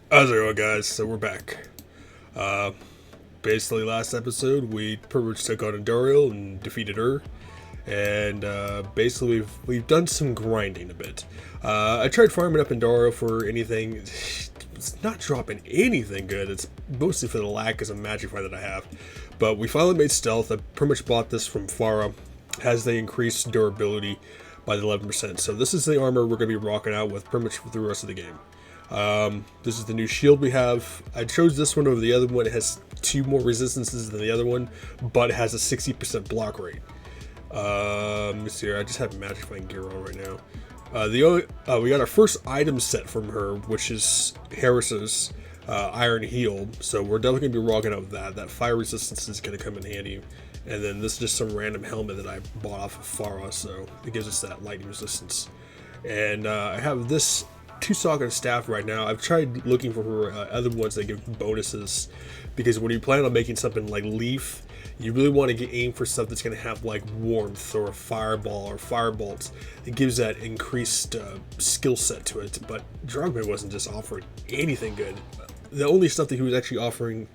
How's it going, guys? So we're back. Uh, Basically, last episode we pretty much took on Endoriel and defeated her, and basically we've done some grinding a bit. I tried farming up Endoriel for anything. It's not dropping anything good. It's mostly for the lack of magic find that I have. But we finally made stealth. I pretty much bought this from Farah. Has the increased durability by the 11%. So this is the armor we're going to be rocking out with pretty much for the rest of the game. This is the new shield we have. I chose this one over the other one. It has 2 more resistances than the other one, but it has a 60% block rate. Let me see here. I just have magic find gear on right now. We got our first item set from her, which is Harris's Iron Heal. So we're definitely gonna be rocking out with that. That fire resistance is gonna come in handy. And then this is just some random helmet that I bought off of Farah, so it gives us that lightning resistance. And I have this 2-socket staff right now. I've tried looking for other ones that give bonuses, because when you plan on making something like leaf, you really want to aim for stuff that's going to have like warmth or a fireball or firebolts. It gives that increased skill set to it. But Drogman wasn't just offering anything good. The only stuff that he was actually offering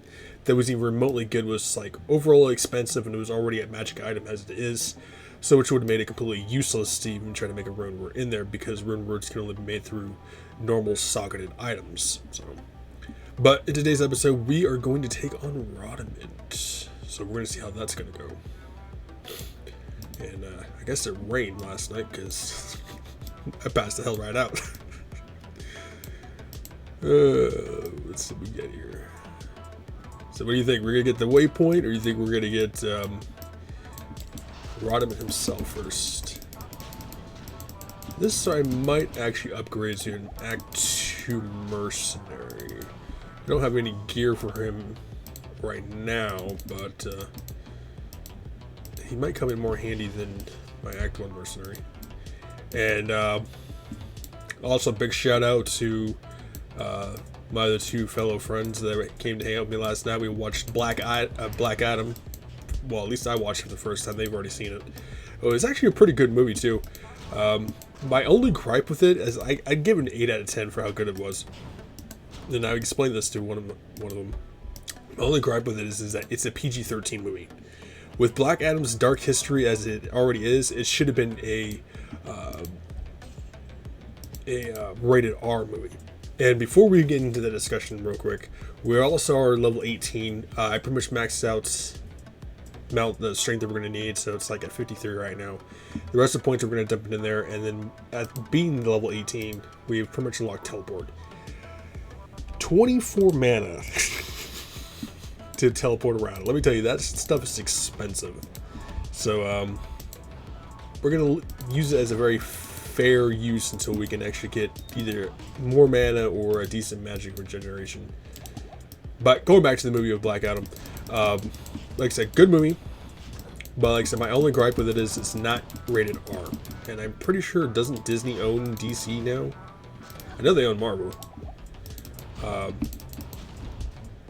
that was even remotely good was like overall expensive, and it was already a magic item as it is. So which would have made it completely useless to even try to make a rune word in there, because rune words can only be made through normal socketed items. So, but in today's episode, we are going to take on Radament. So we're going to see how that's going to go. And I guess it rained last night because I passed the hell right out. Let's see what we get here. So what do you think? We're going to get the waypoint, or do you think we're going to get Radament himself first? This I might actually upgrade to an Act 2 Mercenary. I don't have any gear for him right now, but he might come in more handy than my Act 1 Mercenary. And also big shout out to my other 2 fellow friends that came to hang out with me last night. We watched Black Adam. Well, at least I watched it the first time. They've already seen it. It was actually a pretty good movie too. My only gripe with it is I'd give it an 8 out of 10 for how good it was. And I explained this to one of them. My only gripe with it is that it's a PG-13 movie. With Black Adam's dark history as it already is, it should have been a rated R movie. And before we get into the discussion real quick, we also are level 18. I pretty much maxed out the strength that we're going to need, so it's like at 53 right now. The rest of the points we're going to dump it in there, and then at being level 18, we've pretty much unlocked teleport. 24 mana to teleport around. Let me tell you, that stuff is expensive. So we're going to use it as a very fair use until we can actually get either more mana or a decent magic regeneration. But going back to the movie of Black Adam, like I said, good movie. But like I said, my only gripe with it is it's not rated R. And I'm pretty sure, doesn't Disney own DC now? I know they own Marvel.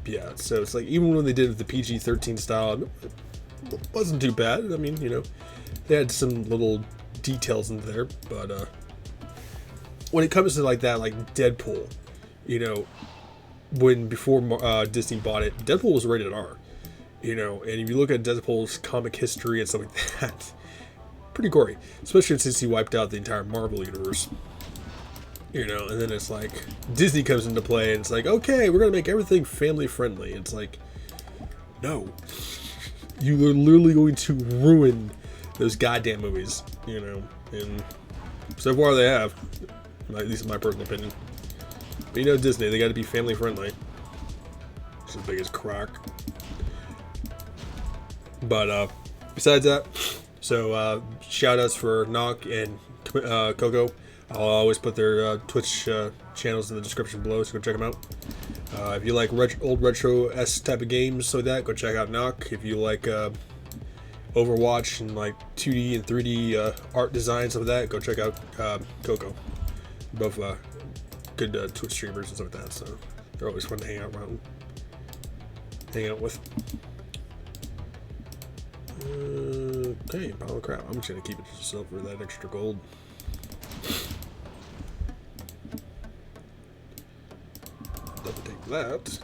Yeah, so it's like, even when they did the PG-13 style, it wasn't too bad. I mean, you know, they had some little details in there. But when it comes to like that, like Deadpool, you know, before Disney bought it, Deadpool was rated R. You know, and if you look at Deadpool's comic history and stuff like that, pretty gory. Especially since he wiped out the entire Marvel universe. You know, and then it's like, Disney comes into play and it's like, okay, we're going to make everything family friendly. It's like, no. You are literally going to ruin those goddamn movies, you know. And so far they have. At least in my personal opinion. But you know, Disney, they got to be family friendly. It's the biggest crock. But besides that, so shout outs for Nock and Coco. I'll always put their Twitch channels in the description below, so go check them out. If you like old retro-esque type of games like that, go check out Nock. If you like Overwatch and like 2D and 3D art designs of that, go check out Coco. Both good Twitch streamers and stuff like that, so they're always fun to hang out with. Okay, pile of crap. I'm just gonna keep it to yourself for that extra gold. that.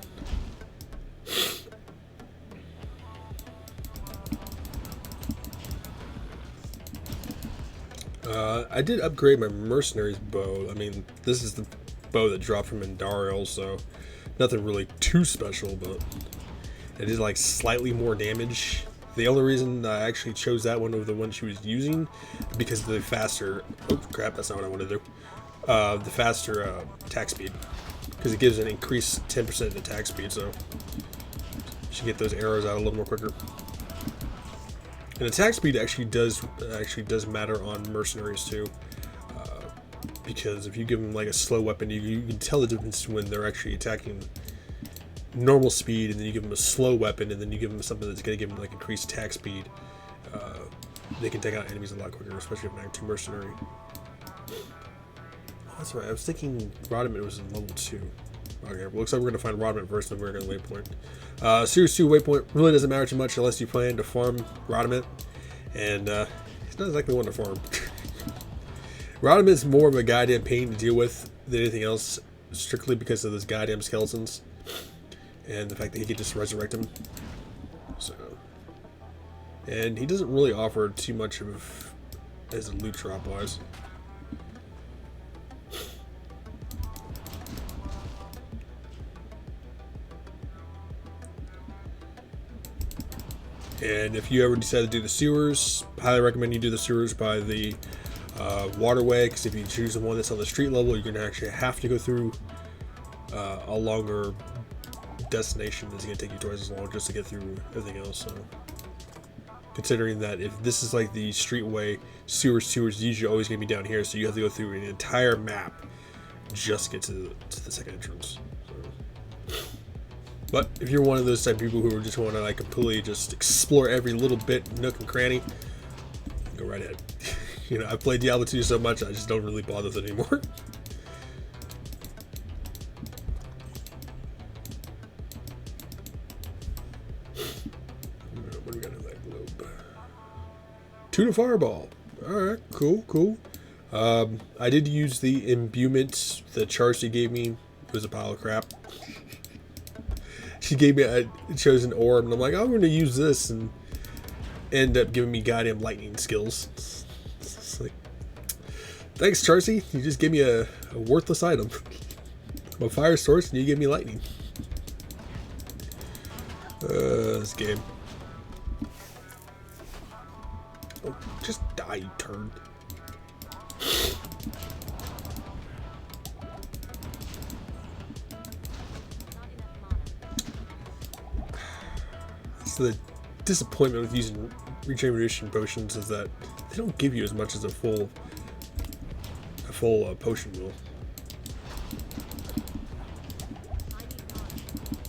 I did upgrade my mercenary's bow. I mean, this is the bow that dropped from Andariel, so nothing really too special, but it is like slightly more damage. The only reason I actually chose that one over the one she was using because of the faster. Oh crap! That's not what I want to do. The faster attack speed, because it gives an increased 10% attack speed, so you should get those arrows out a little more quicker. And attack speed actually does matter on mercenaries too, because if you give them like a slow weapon, you can tell the difference when they're actually attacking normal speed, and then you give them a slow weapon, and then you give them something that's going to give them like increased attack speed. They can take out enemies a lot quicker, especially if they're too mercenary. That's right. I was thinking Radament was in level 2. Okay, well, looks like we're going to find Radament first, and then we're going to waypoint. Series 2 waypoint really doesn't matter too much unless you plan to farm Radament, and it's not exactly one to farm. Radament is more of a goddamn pain to deal with than anything else, strictly because of those goddamn skeletons and the fact that he can just resurrect them. So, and he doesn't really offer too much of as a loot drop wise. And if you ever decide to do the sewers, highly recommend you do the sewers by the waterway, because if you choose the one that's on the street level, you're going to actually have to go through a longer destination that's going to take you twice as long just to get through everything else. So, considering that if this is like the streetway, sewers usually always going to be down here, so you have to go through an entire map just to get to the second entrance. But if you're one of those type of people who just want to like completely just explore every little bit, nook and cranny, go right ahead. You know, I've played Diablo 2 so much, I just don't really bother with it anymore. What do we got in that globe? Tuna Fireball. Alright, cool. I did use the imbuement that Charcy gave me. It was a pile of crap. She gave me a chosen orb, and I'm like, I'm going to use this, and end up giving me goddamn lightning skills. It's like, thanks, Charcy. You just gave me a worthless item. I'm a fire source, and you gave me lightning. This game. Oh, just die, you turd. The disappointment with using regeneration potions is that they don't give you as much as a full potion will.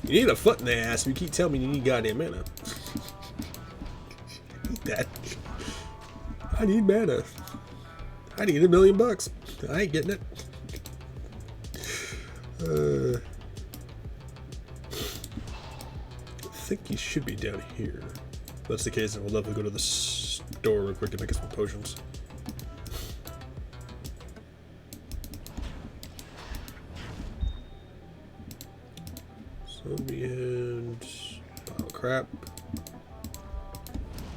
You need a foot in the ass if you keep telling me you need goddamn mana. I need that. I need mana. I need $1 million. I ain't getting it. I think you should be down here. If that's the case, then we'll definitely go to the store real quick to pick up some potions. Zombie and oh crap.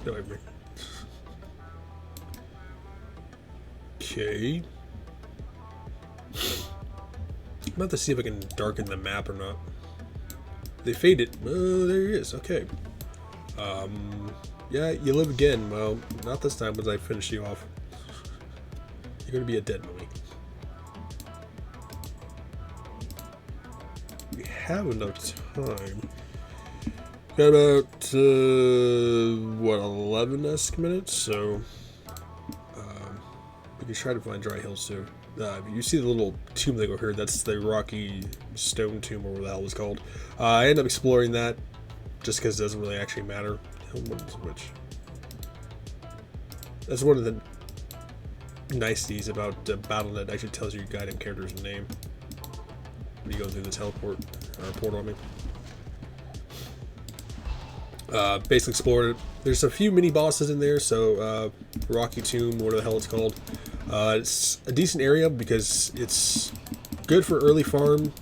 Get away from me. Okay. I'm about to see if I can darken the map or not. They faded. Oh, there he is. Okay. Yeah, you live again. Well, not this time once I finish you off. You're gonna be a dead mummy. We have enough time. Got about, what, 11-esque minutes? So, we can try to find dry hills too. You see the little tomb they go here, that's the rocky stone tomb, or whatever the hell it's called. I end up exploring that just because it doesn't really actually matter. Which that's one of the niceties about Battle.net. Actually tells you your goddamn character's name when you go through the teleport or portal. I mean, basically explored it. There's a few mini bosses in there, so Rocky Tomb, whatever the hell it's called. It's a decent area because it's good for early farm,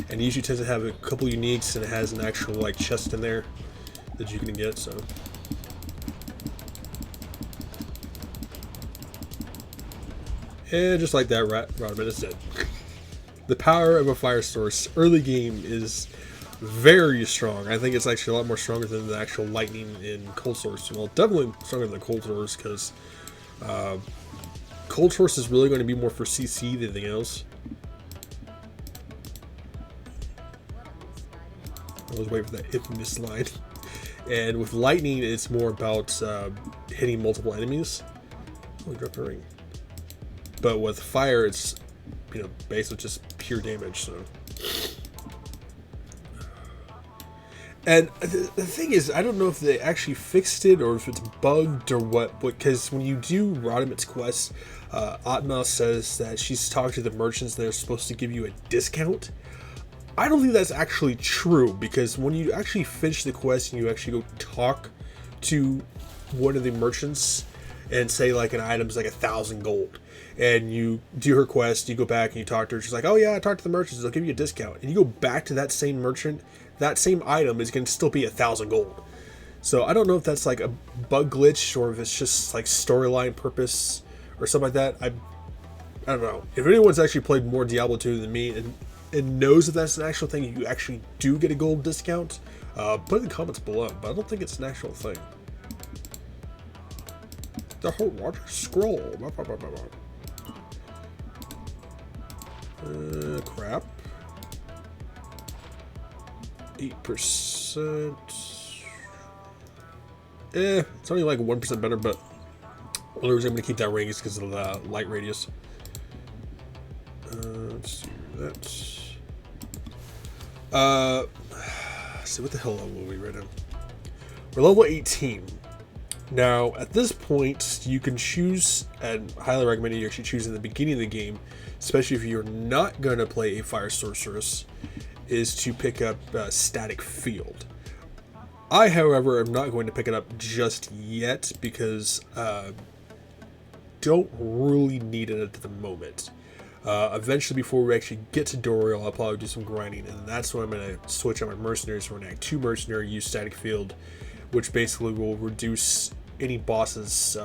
and it usually tends to have a couple uniques, and it has an actual like chest in there that you can get. So. And just like that, Radament is dead. The power of a fire source early game is very strong. I think it's actually a lot more stronger than the actual lightning in cold source. Well, definitely stronger than the cold source, because cold source is really going to be more for CC than anything else. I was waiting for that infamous line. And with lightning, it's more about hitting multiple enemies. Oh, we dropped a ring. But with fire, it's, you know, basically just pure damage. So, and the thing is, I don't know if they actually fixed it or if it's bugged or what. Because when you do Radament's quest, Atma says that she's talking to the merchants and they're supposed to give you a discount. I don't think that's actually true, because when you actually finish the quest and you actually go talk to one of the merchants and say like an item's like 1,000 gold, and you do her quest, you go back and you talk to her, she's like, oh yeah, I talked to the merchants, they'll give you a discount, and you go back to that same merchant, that same item is going to still be 1,000 gold. So I don't know if that's like a bug glitch or if it's just like storyline purpose or something like that. I don't know. If anyone's actually played more Diablo 2 than me and knows if that's an actual thing, you actually do get a gold discount, put it in the comments below, but I don't think it's an actual thing. The whole water scroll. Crap. 8%. It's only like 1% better, but the only reason I'm going to keep that ring is because of the light radius. Let's do that. Let's see, what the hell level are we right now? We're level 18. Now, at this point, you can choose, and I highly recommend you actually choose in the beginning of the game, especially if you're not going to play a fire sorceress, is to pick up static field. I, however, am not going to pick it up just yet because don't really need it at the moment. Eventually, before we actually get to Doriel, I'll probably do some grinding, and that's when I'm going to switch on my mercenaries for an Act 2 mercenary, use static field, which basically will reduce any bosses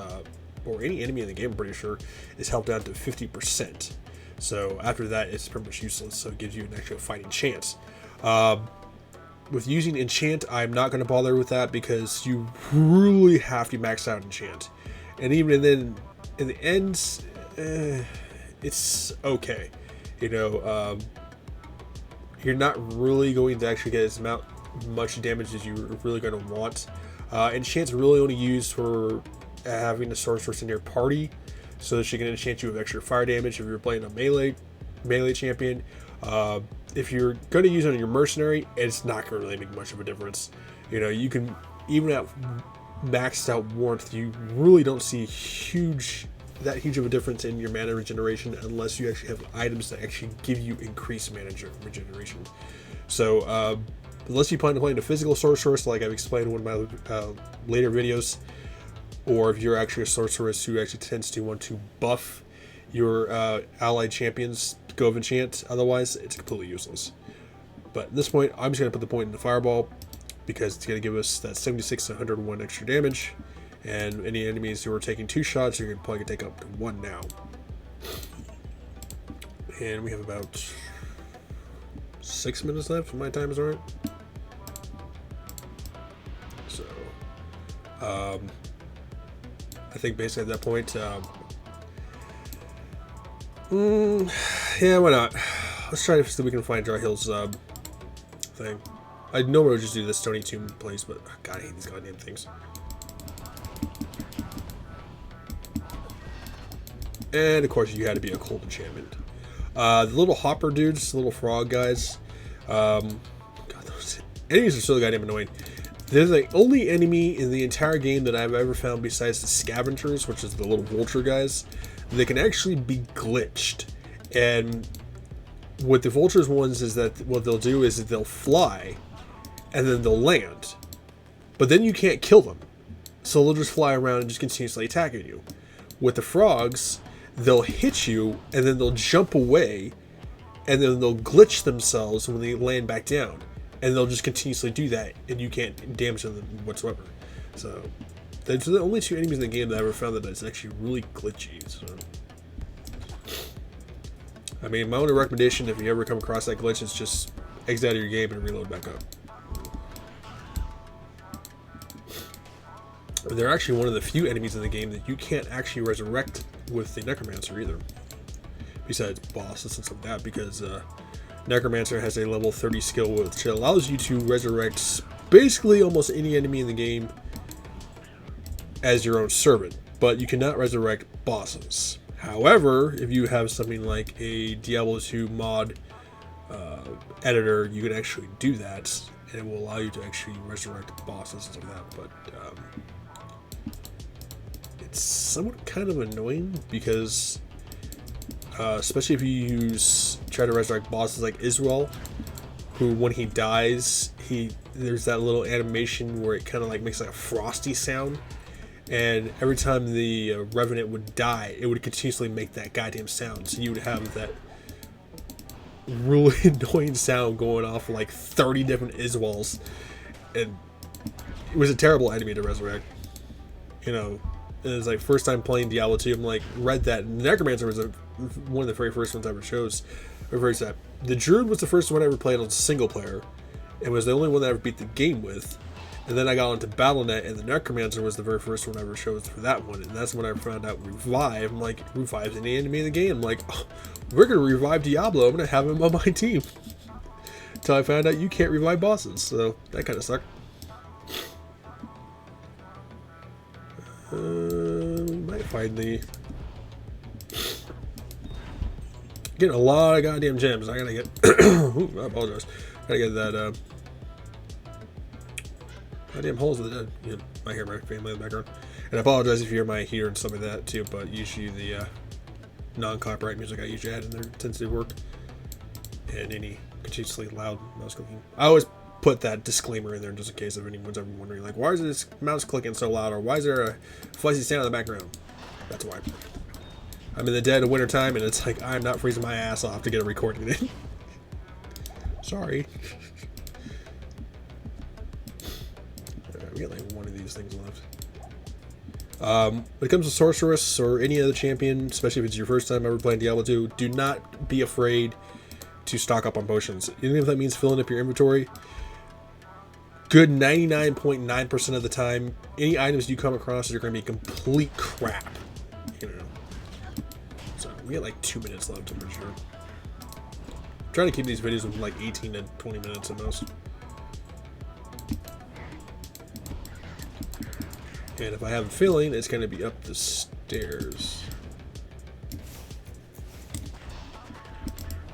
or any enemy in the game, I'm pretty sure, is held down to 50%. So after that, it's pretty much useless, so it gives you an actual fighting chance. With using enchant, I'm not going to bother with that because you really have to max out enchant. And even then, in the end, it's okay. You know, you're not really going to actually get as much damage as you're really going to want. Enchant's really only used for having a sorceress in your party, so that she can enchant you with extra fire damage if you're playing a melee champion. If you're going to use it on your mercenary, it's not going to really make much of a difference. You know, you can, even at maxed out warmth, you really don't see that huge of a difference in your mana regeneration unless you actually have items that actually give you increased mana regeneration. So, unless you plan on playing a physical sorceress, like I've explained in one of my later videos, or if you're actually a sorceress who actually tends to want to buff your allied champions, go of enchant, otherwise it's completely useless. But at this point, I'm just going to put the point in the fireball because it's going to give us that 76 to 101 extra damage, and any enemies who are taking 2 shots, you're probably going to take up to 1 now. And we have about 6 minutes left, if my time is right. So, I think basically at that point, yeah, why not? Let's try to see if we can find Dry Hill's thing. I normally would just do the Stony Tomb place, but God, I hate these goddamn things. And of course, you had to be a cold enchantment. The little hopper dudes, the little frog guys. God, those enemies are so goddamn annoying. They're the only enemy in the entire game that I've ever found besides the scavengers, which is the little vulture guys. They can actually be glitched. And what the vultures ones is that what they'll do is that they'll fly and then they'll land. But then you can't kill them. So they'll just fly around and just continuously attacking you. With the frogs, they'll hit you and then they'll jump away and then they'll glitch themselves when they land back down, and they'll just continuously do that, and you can't damage them whatsoever. So those are the only 2 enemies in the game that I ever found that is actually really glitchy. So I mean, my only recommendation, if you ever come across that glitch, is just exit out of your game and reload back up. They're actually one of the few enemies in the game that you can't actually resurrect with the Necromancer either, besides bosses and stuff like that, because Necromancer has a level 30 skill which allows you to resurrect basically almost any enemy in the game as your own servant, but you cannot resurrect bosses. However, if you have something like a Diablo 2 mod editor, you can actually do that, and it will allow you to actually resurrect bosses and stuff like that. But it's somewhat kind of annoying because, especially if you try to resurrect bosses like Israel, who when he dies, there's that little animation where it kind of like makes like a frosty sound. And every time the Revenant would die, it would continuously make that goddamn sound. So you would have that really annoying sound going off like 30 different Iswals. And it was a terrible enemy to resurrect. You know, it was like first time playing Diablo 2, I'm like, read that. Necromancer was one of the very first ones I ever chose. The Druid was the first one I ever played on single player. It was the only one that I ever beat the game with. And then I got onto Battle.net, and the Necromancer was the very first one I ever chose for that one. And that's when I found out Revive. I'm like, Revive's an enemy in the game. I'm like, oh, we're going to revive Diablo. I'm going to have him on my team. Until I found out you can't revive bosses. So that kind of sucked. We might find the... Getting a lot of goddamn gems. I gotta get... Ooh, I apologize. Gotta get that... Goddamn holes of the dead. You might hear my family in the background. And I apologize if you hear my heater and stuff like that too, but usually the non-copyright music I usually add in there tends to work. And any continuously loud mouse clicking. I always put that disclaimer in there just in case if anyone's ever wondering, like, why is this mouse clicking so loud, or why is there a fuzzy sound in the background? That's why. I'm in the dead of winter time, and it's like I'm not freezing my ass off to get a recording in. Sorry. We got like one of these things left. When it comes to Sorceress or any other champion, especially if it's your first time ever playing Diablo 2, do not be afraid to stock up on potions. Even if that means filling up your inventory. Good 99.9% of the time, any items you come across are going to be complete crap. You know. So we got like 2 minutes left, I'm pretty sure. I'm trying to keep these videos with like 18 to 20 minutes at most. And if I have a feeling, it's going to be up the stairs.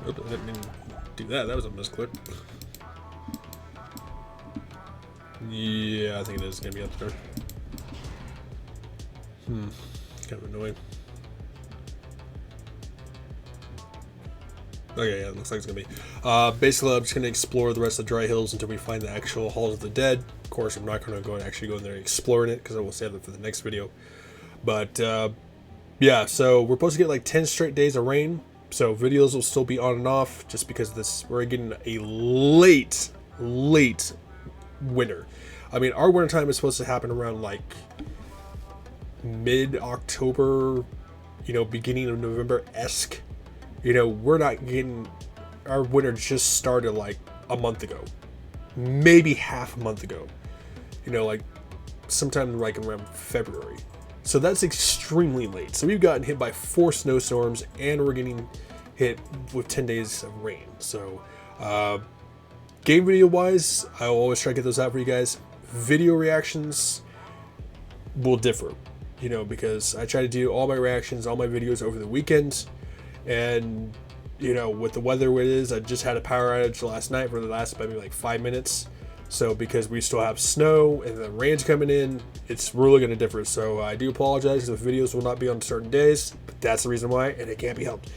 Oh, I didn't mean to do that. That was a misclick. Yeah, I think it is going to be up there. It's kind of annoying. Okay, yeah, it looks like it's going to be. Basically, I'm just going to explore the rest of the Dry Hills until we find the actual Halls of the Dead. Of course, I'm not going to go and actually go in there and explore it because I will save it for the next video. But, yeah, so we're supposed to get like 10 straight days of rain. So videos will still be on and off just because we're getting a late winter. I mean, our winter time is supposed to happen around like mid-October, you know, beginning of November-esque. You know, we're not getting, our winter just started like a month ago, maybe half a month ago, you know, like sometime like around February. So that's extremely late. So we've gotten hit by 4 snowstorms and we're getting hit with 10 days of rain. So game video wise, I'll always try to get those out for you guys. Video reactions will differ, you know, because I try to do all my reactions, all my videos over the weekend. And, you know, with the weather it is, I just had a power outage last night for the last maybe like 5 minutes. So because we still have snow and the rain's coming in, it's really going to differ. So I do apologize if videos will not be on certain days, but that's the reason why, and it can't be helped.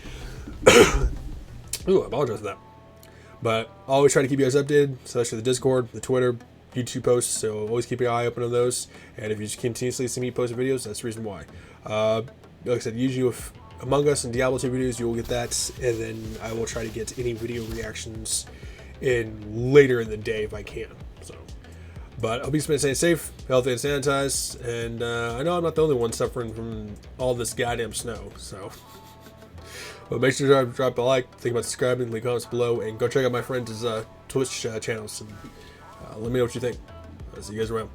Ooh, I apologize for that. But I'll always try to keep you guys updated, especially the Discord, the Twitter, YouTube posts. So always keep your eye open on those. And if you just continuously see me post videos, that's the reason why. Like I said, usually with Among Us and Diablo 2 videos, you will get that, and then I will try to get any video reactions in later in the day if I can. So, but I hope you've been staying safe, healthy, and sanitized. And I know I'm not the only one suffering from all this goddamn snow. So, but make sure to drop a like, think about subscribing, leave comments below, and go check out my friends' Twitch channels. And let me know what you think. I'll see you guys around.